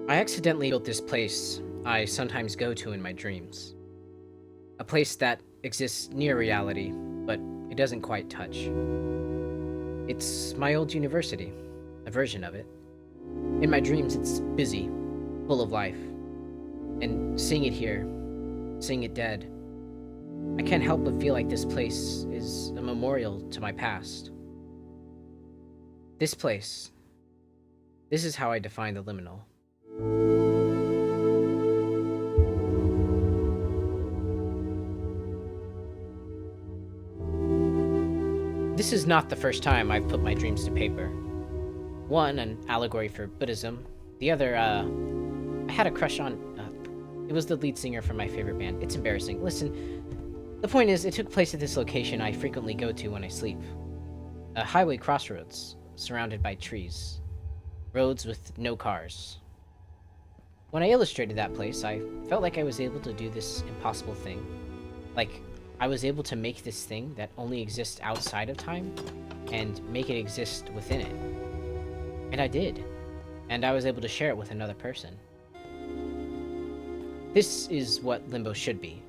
I accidentally built this place I sometimes go to in my dreams. A place that exists near reality, but it doesn't quite touch. It's my old university, a version of it. In my dreams, it's busy, full of life. And seeing it here, seeing it dead, I can't help but feel like this place is a memorial to my past. This place, this is how I define the liminal. This is not the first time I've put my dreams to paper. One, an allegory for Buddhism. The other, I had a crush on, it was the lead singer from my favorite band. It's embarrassing. Listen, the point is, it took place at this location I frequently go to when I sleep. A highway crossroads, surrounded by trees. Roads with no cars. When I illustrated that place, I felt like I was able to do this impossible thing. Like, I was able to make this thing that only exists outside of time, and make it exist within it. And I did. And I was able to share it with another person. This is what Limbo should be.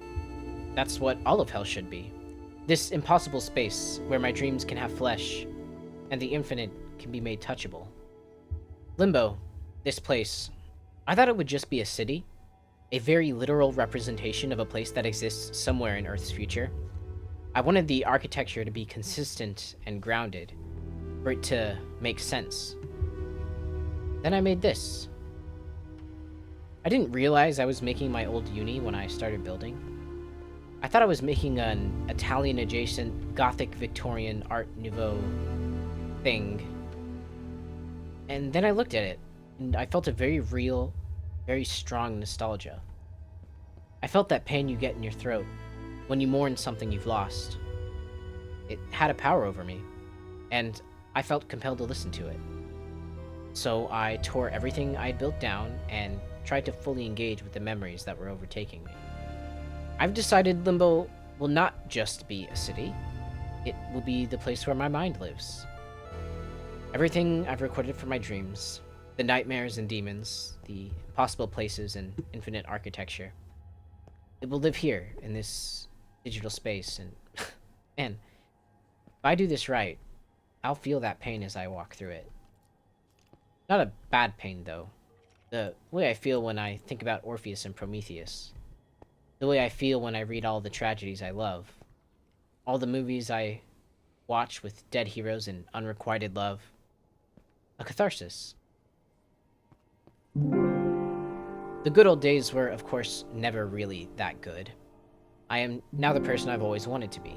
That's what all of hell should be. This impossible space where my dreams can have flesh, and the infinite can be made touchable. Limbo, this place, I thought it would just be a city, a very literal representation of a place that exists somewhere in Earth's future. I wanted the architecture to be consistent and grounded, for it to make sense. Then I made this. I didn't realize I was making my old uni when I started building. I thought I was making an Italian-adjacent Gothic Victorian Art Nouveau thing. And then I looked at it, and I felt a very real, very strong nostalgia. I felt that pain you get in your throat when you mourn something you've lost. It had a power over me, and I felt compelled to listen to it. So I tore everything I had built down and tried to fully engage with the memories that were overtaking me. I've decided Limbo will not just be a city, it will be the place where my mind lives. Everything I've recorded from my dreams, the nightmares and demons, the impossible places and infinite architecture, it will live here in this digital space, and man, if I do this right, I'll feel that pain as I walk through it. Not a bad pain, though. The way I feel when I think about Orpheus and Prometheus. The way I feel when I read all the tragedies I love. All the movies I watch with dead heroes and unrequited love. A catharsis. The good old days were, of course, never really that good. I am now the person I've always wanted to be.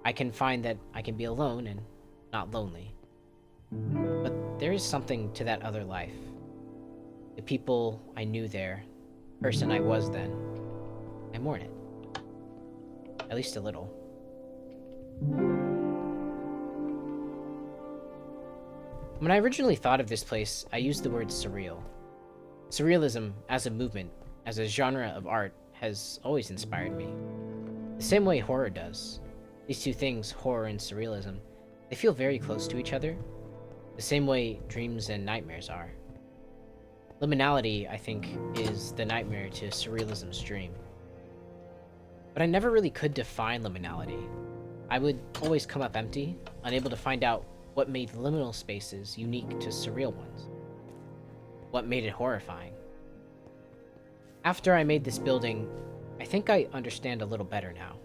I can find that I can be alone and not lonely. But there is something to that other life. The people I knew there, the person I was then. I mourn it. At least a little. When I originally thought of this place, I used the word surreal. Surrealism, as a movement, as a genre of art, has always inspired me. The same way horror does. These two things, horror and surrealism, they feel very close to each other. The same way dreams and nightmares are. Liminality, I think, is the nightmare to surrealism's dream. But I never really could define liminality. I would always come up empty, unable to find out what made liminal spaces unique to surreal ones. What made it horrifying. After I made this building, I think I understand a little better now.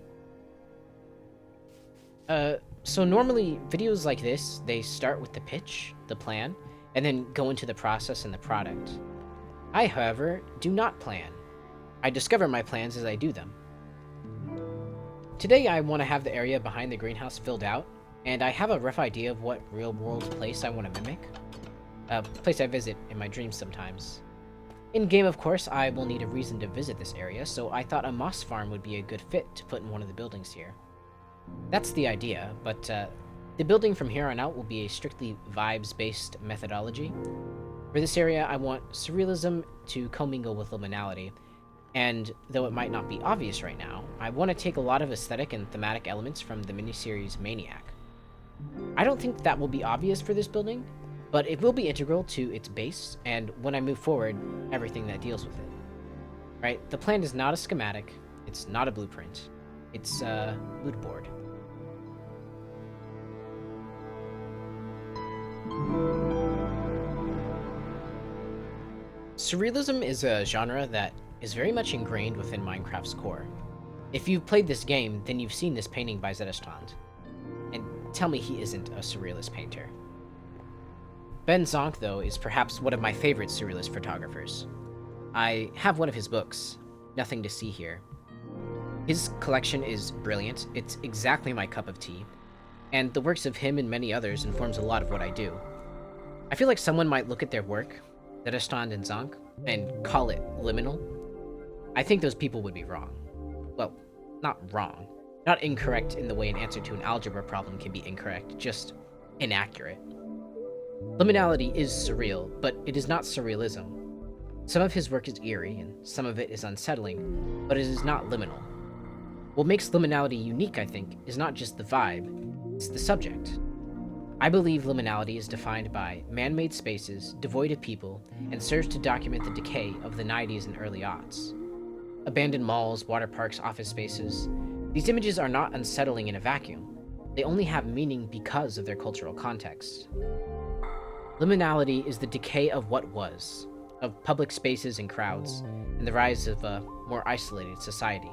So normally, videos like this, they start with the pitch, the plan, and then go into the process and the product. I, however, do not plan. I discover my plans as I do them. Today I want to have the area behind the greenhouse filled out, and I have a rough idea of what real-world place I want to mimic. A place I visit in my dreams sometimes. In-game, of course, I will need a reason to visit this area, so I thought a moss farm would be a good fit to put in one of the buildings here. That's the idea, but the building from here on out will be a strictly vibes-based methodology. For this area, I want surrealism to commingle with liminality, and though it might not be obvious right now, I want to take a lot of aesthetic and thematic elements from the miniseries Maniac. I don't think that will be obvious for this building, but it will be integral to its base, and when I move forward, everything that deals with it. Right? The plan is not a schematic, it's not a blueprint, it's a mood board. Surrealism is a genre that is very much ingrained within Minecraft's core. If you've played this game, then you've seen this painting by Zetterstrand. And tell me he isn't a surrealist painter. Ben Zank, though, is perhaps one of my favorite surrealist photographers. I have one of his books, Nothing to See Here. His collection is brilliant, it's exactly my cup of tea, and the works of him and many others informs a lot of what I do. I feel like someone might look at their work, Zetterstrand and Zank, and call it liminal. I think those people would be wrong. Well, not wrong. Not incorrect in the way an answer to an algebra problem can be incorrect, just inaccurate. Liminality is surreal, but it is not surrealism. Some of his work is eerie, and some of it is unsettling, but it is not liminal. What makes liminality unique, I think, is not just the vibe, it's the subject. I believe liminality is defined by man-made spaces, devoid of people, and serves to document the decay of the 90s and early aughts. Abandoned malls, water parks, office spaces. These images are not unsettling in a vacuum. They only have meaning because of their cultural context. Liminality is the decay of what was, of public spaces and crowds, and the rise of a more isolated society.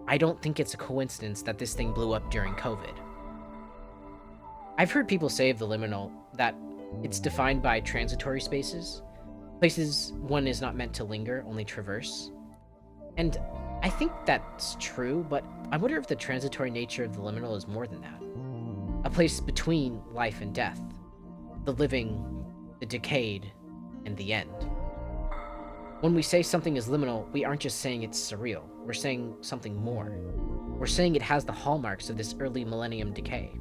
I don't think it's a coincidence that this thing blew up during COVID. I've heard people say of the liminal that it's defined by transitory spaces, places one is not meant to linger, only traverse. And I think that's true, but I wonder if the transitory nature of the liminal is more than that. A place between life and death, the living, the decayed, and the end. When we say something is liminal, we aren't just saying it's surreal, we're saying something more. We're saying it has the hallmarks of this early millennium decay.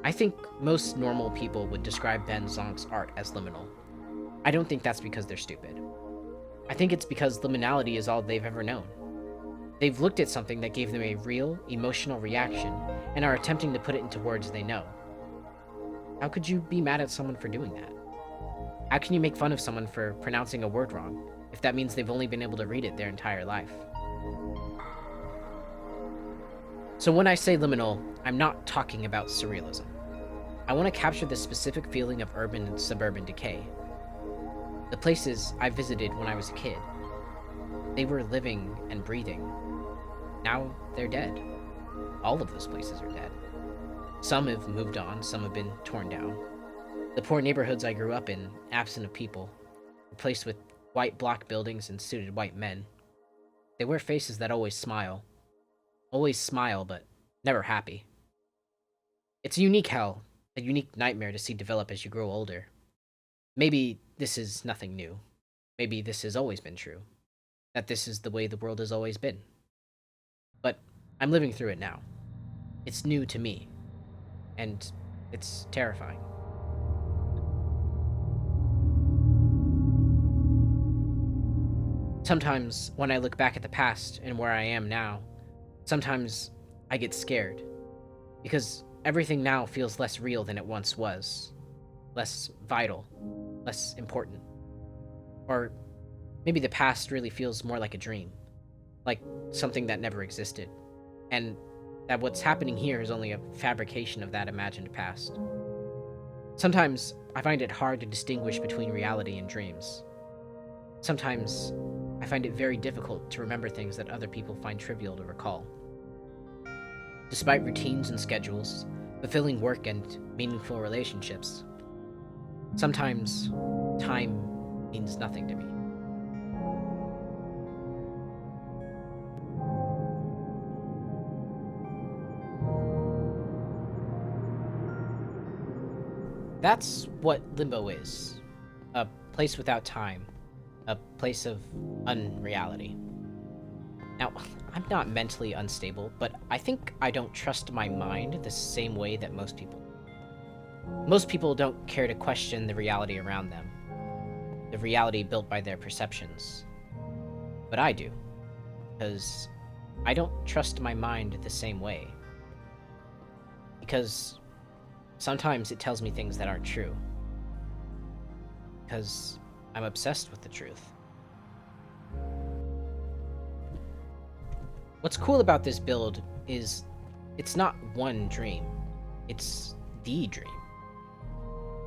I think most normal people would describe Ben Zank's art as liminal. I don't think that's because they're stupid. I think it's because liminality is all they've ever known. They've looked at something that gave them a real, emotional reaction and are attempting to put it into words they know. How could you be mad at someone for doing that? How can you make fun of someone for pronouncing a word wrong, if that means they've only been able to read it their entire life? So when I say liminal, I'm not talking about surrealism. I want to capture the specific feeling of urban and suburban decay. The places I visited when I was a kid. They were living and breathing. Now they're dead. All of those places are dead. Some have moved on, some have been torn down. The poor neighborhoods I grew up in, absent of people, replaced with white block buildings and suited white men. They wear faces that always smile, but never happy. It's a unique hell, a unique nightmare to see develop as you grow older. Maybe this is nothing new. Maybe this has always been true. That this is the way the world has always been. But I'm living through it now. It's new to me. And it's terrifying. Sometimes, when I look back at the past and where I am now, sometimes I get scared. Because everything now feels less real than it once was. Less vital. Less important. Or maybe the past really feels more like a dream. Like something that never existed. And that what's happening here is only a fabrication of that imagined past. Sometimes I find it hard to distinguish between reality and dreams. Sometimes I find it very difficult to remember things that other people find trivial to recall. Despite routines and schedules, fulfilling work and meaningful relationships, sometimes time means nothing to me. That's what Limbo is. A place without time. A place of unreality. Now, I'm not mentally unstable, but I think I don't trust my mind the same way that most people do. Most people don't care to question the reality around them. The reality built by their perceptions. But I do. Because I don't trust my mind the same way. Because sometimes it tells me things that aren't true. Because I'm obsessed with the truth. What's cool about this build is it's not one dream. It's the dream.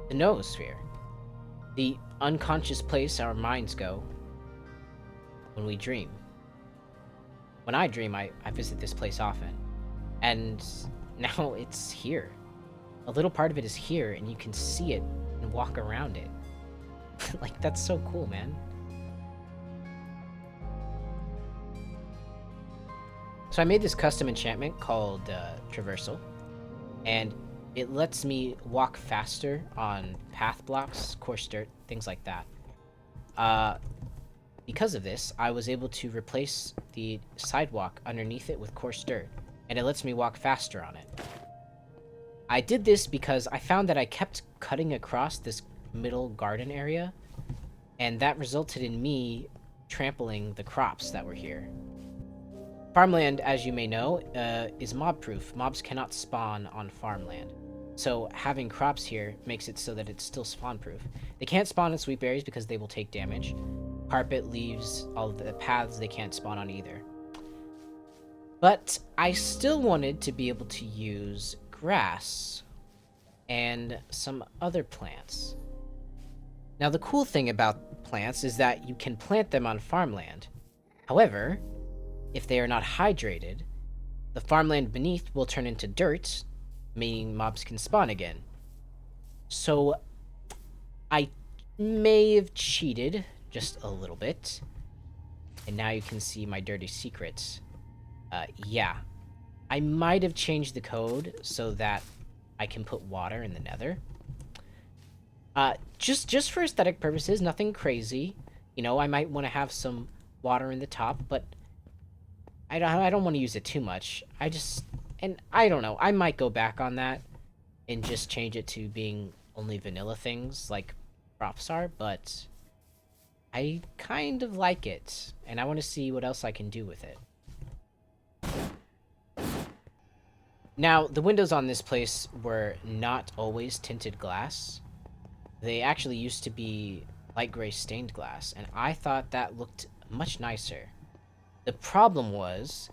The noosphere. The unconscious place our minds go when we dream. When I dream, I visit this place often. And now it's here. A little part of it is here, and you can see it and walk around it. Like, that's so cool, man. So I made this custom enchantment called Traversal, and it lets me walk faster on path blocks, coarse dirt, things like that. Because of this, I was able to replace the sidewalk underneath it with coarse dirt, and it lets me walk faster on it. I did this because I found that I kept cutting across this middle garden area, and that resulted in me trampling the crops that were here. Farmland, as you may know, is mob-proof. Mobs cannot spawn on farmland. So having crops here makes it so that it's still spawn-proof. They can't spawn in sweet berries because they will take damage. Carpet, leaves, all of the paths they can't spawn on either. But I still wanted to be able to use grass and some other plants. Now the cool thing about plants is that you can plant them on farmland. However, if they are not hydrated, the farmland beneath will turn into dirt, meaning mobs can spawn again. So I may have cheated just a little bit, and now you can see my dirty secrets. Yeah, I might have changed the code so that I can put water in the nether. Just for aesthetic purposes, nothing crazy. You know, I might want to have some water in the top, but I don't want to use it too much. I don't know. I might go back on that and just change it to being only vanilla things like props are, but I kind of like it, and I want to see what else I can do with it. Now, the windows on this place were not always tinted glass. They actually used to be light gray stained glass, and I thought that looked much nicer. The problem was,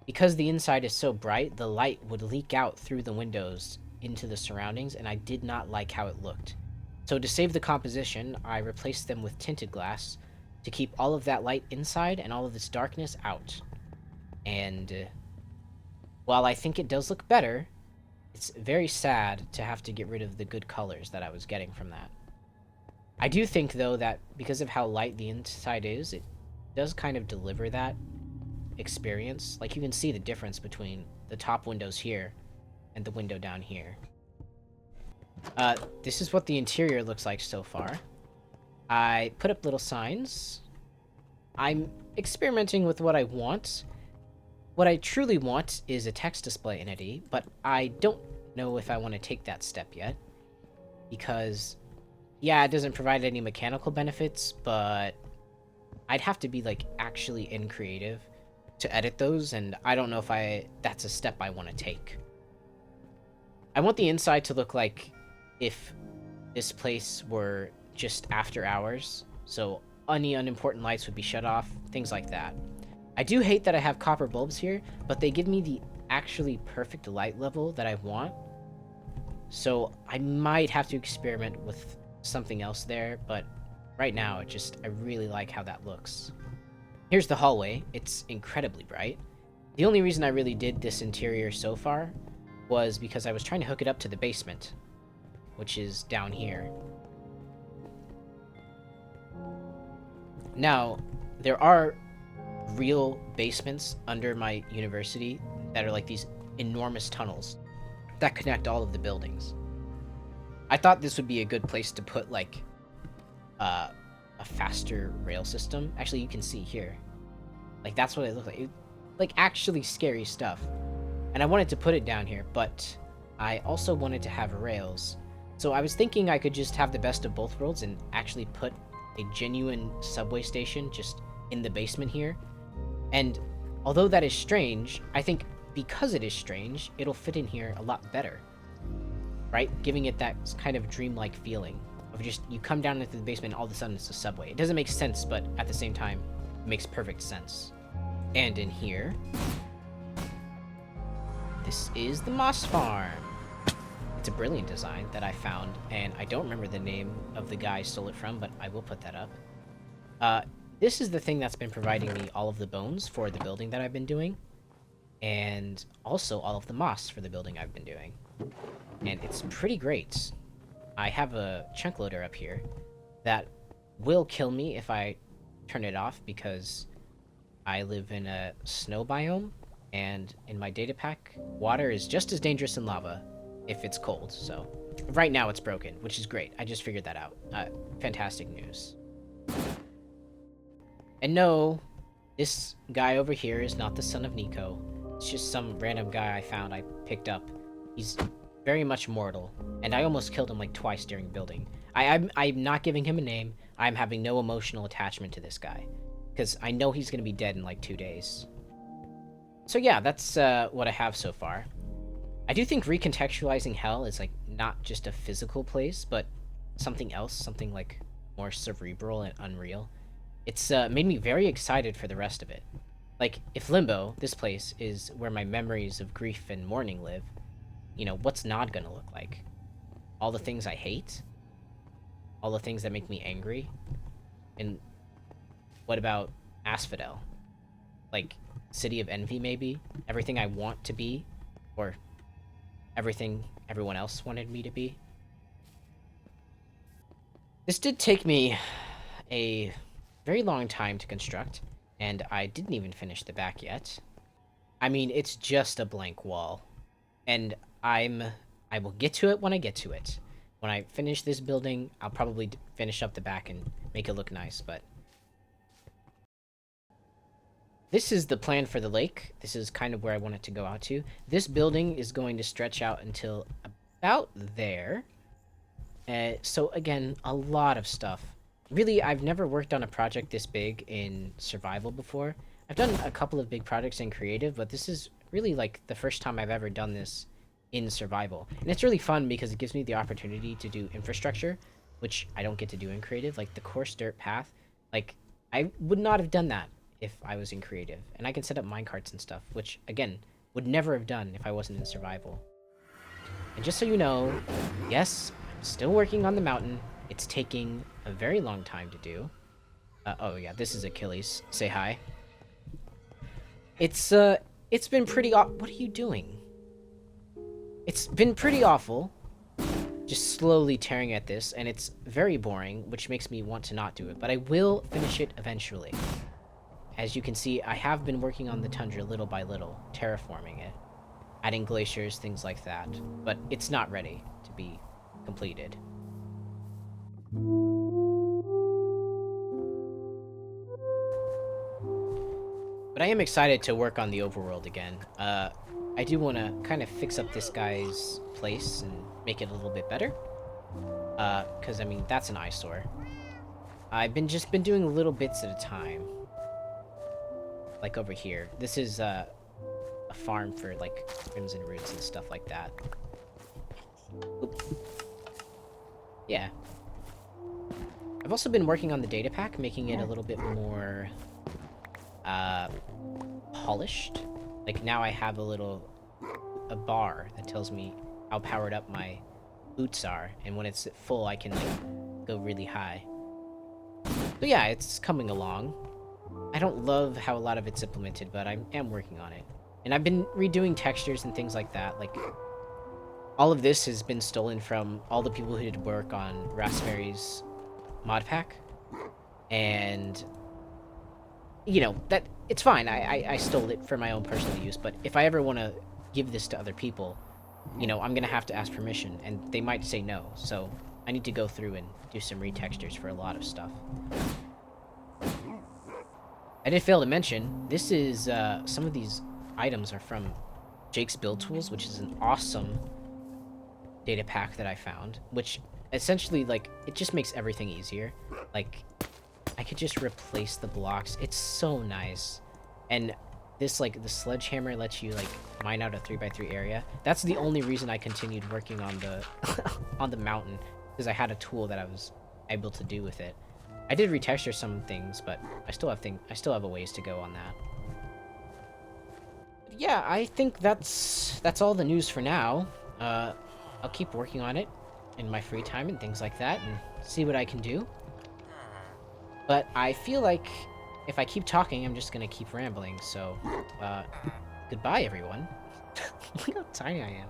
because the inside is so bright, the light would leak out through the windows into the surroundings, and I did not like how it looked. So to save the composition, I replaced them with tinted glass to keep all of that light inside and all of this darkness out. And while I think it does look better, it's very sad to have to get rid of the good colors that I was getting from that. I do think, though, that because of how light the inside is, it does kind of deliver that experience. Like, you can see the difference between the top windows here and the window down here. This is what the interior looks like so far. I put up little signs. I'm experimenting with what I want. What I truly want is a text display entity, but I don't know if I want to take that step yet. Because, yeah, it doesn't provide any mechanical benefits, but I'd have to be, like, actually in creative to edit those, and I don't know if that's a step I want to take. I want the inside to look like if this place were just after hours, so any unimportant lights would be shut off, things like that. I do hate that I have copper bulbs here, but they give me the actually perfect light level that I want, so I might have to experiment with something else there, but right now, I really like how that looks. Here's the hallway. It's incredibly bright. The only reason I really did this interior so far was because I was trying to hook it up to the basement, which is down here. Now, there are real basements under my university that are like these enormous tunnels that connect all of the buildings. I thought this would be a good place to put, like, a faster rail system. Actually, you can see here. Like, that's what it looked like. Like, actually scary stuff. And I wanted to put it down here, but I also wanted to have rails. So I was thinking I could just have the best of both worlds and actually put a genuine subway station just in the basement here. And although that is strange, I think because it is strange, it'll fit in here a lot better. right? Giving it that kind of dreamlike feeling of just, you come down into the basement and all of a sudden it's a subway. It doesn't make sense, but at the same time, it makes perfect sense. And in here, this is the moss farm. It's a brilliant design that I found, and I don't remember the name of the guy I stole it from, but I will put that up. This is the thing that's been providing me all of the bones for the building that I've been doing, and also all of the moss for the building I've been doing. And it's pretty great. I have a chunk loader up here that will kill me if I turn it off, because I live in a snow biome, and in my data pack, water is just as dangerous in lava if it's cold. So right now it's broken, which is great. I just figured that out. Fantastic news. And no, this guy over here is not the son of Nico. It's just some random guy I found, I picked up. He's very much mortal, and I almost killed him like twice during building. I'm not giving him a name. I'm having no emotional attachment to this guy, because I know he's going to be dead in like 2 days. So yeah, that's what I have so far. I do think recontextualizing hell is like not just a physical place, but something else, something like more cerebral and unreal. It's made me very excited for the rest of it. Like, if Limbo, this place, is where my memories of grief and mourning live, you know, what's Nod gonna look like? All the things I hate? All the things that make me angry? And what about Asphodel? Like, City of Envy, maybe? Everything I want to be? Or everything everyone else wanted me to be? This did take me a very long time to construct, and I didn't even finish the back yet. I mean, it's just a blank wall, and I will get to it when I get to it. When I finish this building, I'll probably finish up the back and make it look nice, but this is the plan for the lake. This is kind of where I want it to go out to. This building is going to stretch out until about there. So again, a lot of stuff. Really, I've never worked on a project this big in survival before. I've done a couple of big projects in creative, but this is really like the first time I've ever done this in survival. And it's really fun because it gives me the opportunity to do infrastructure, which I don't get to do in creative, like the coarse dirt path. Like, I would not have done that if I was in creative. And I can set up minecarts and stuff, which, again, would never have done if I wasn't in survival. And just so you know, yes, I'm still working on the mountain. It's taking a very long time to do. Oh yeah, this is Achilles. Say hi. It's been pretty what are you doing? It's been pretty awful. Just slowly tearing at this, and it's very boring, which makes me want to not do it, but I will finish it eventually. As you can see, I have been working on the tundra little by little, terraforming it, adding glaciers, things like that, but it's not ready to be completed. But I am excited to work on the overworld again. I do want to kind of fix up this guy's place and make it a little bit better. Because, I mean, that's an eyesore. I've just been doing little bits at a time. Like over here. This is a farm for, like, crimson roots and stuff like that. Oop. Yeah. I've also been working on the data pack, making it a little bit more polished. Like, now I have a bar that tells me how powered up my boots are, and when it's full I can like go really high. So yeah, it's coming along. I don't love how a lot of it's implemented, but I am working on it. And I've been redoing textures and things like that. Like, all of this has been stolen from all the people who did work on Raspberry's mod pack. And, you know, that it's fine. I stole it for my own personal use, but if I ever want to give this to other people, you know, I'm going to have to ask permission, and they might say no. So I need to go through and do some retextures for a lot of stuff. I did fail to mention, this is, some of these items are from Jake's Build Tools, which is an awesome data pack that I found, which essentially, like, it just makes everything easier. Like, I could just replace the blocks. It's so nice. And this, like, the sledgehammer lets you, like, mine out a 3x3 area. That's the only reason I continued working on the on the mountain, because I had a tool that I was able to do with it. I did retexture some things, but I still have a ways to go on that. But yeah, I think that's all the news for now. I'll keep working on it in my free time and things like that, and see what I can do. But I feel like if I keep talking, I'm just gonna keep rambling, so, goodbye, everyone. Look how tiny I am.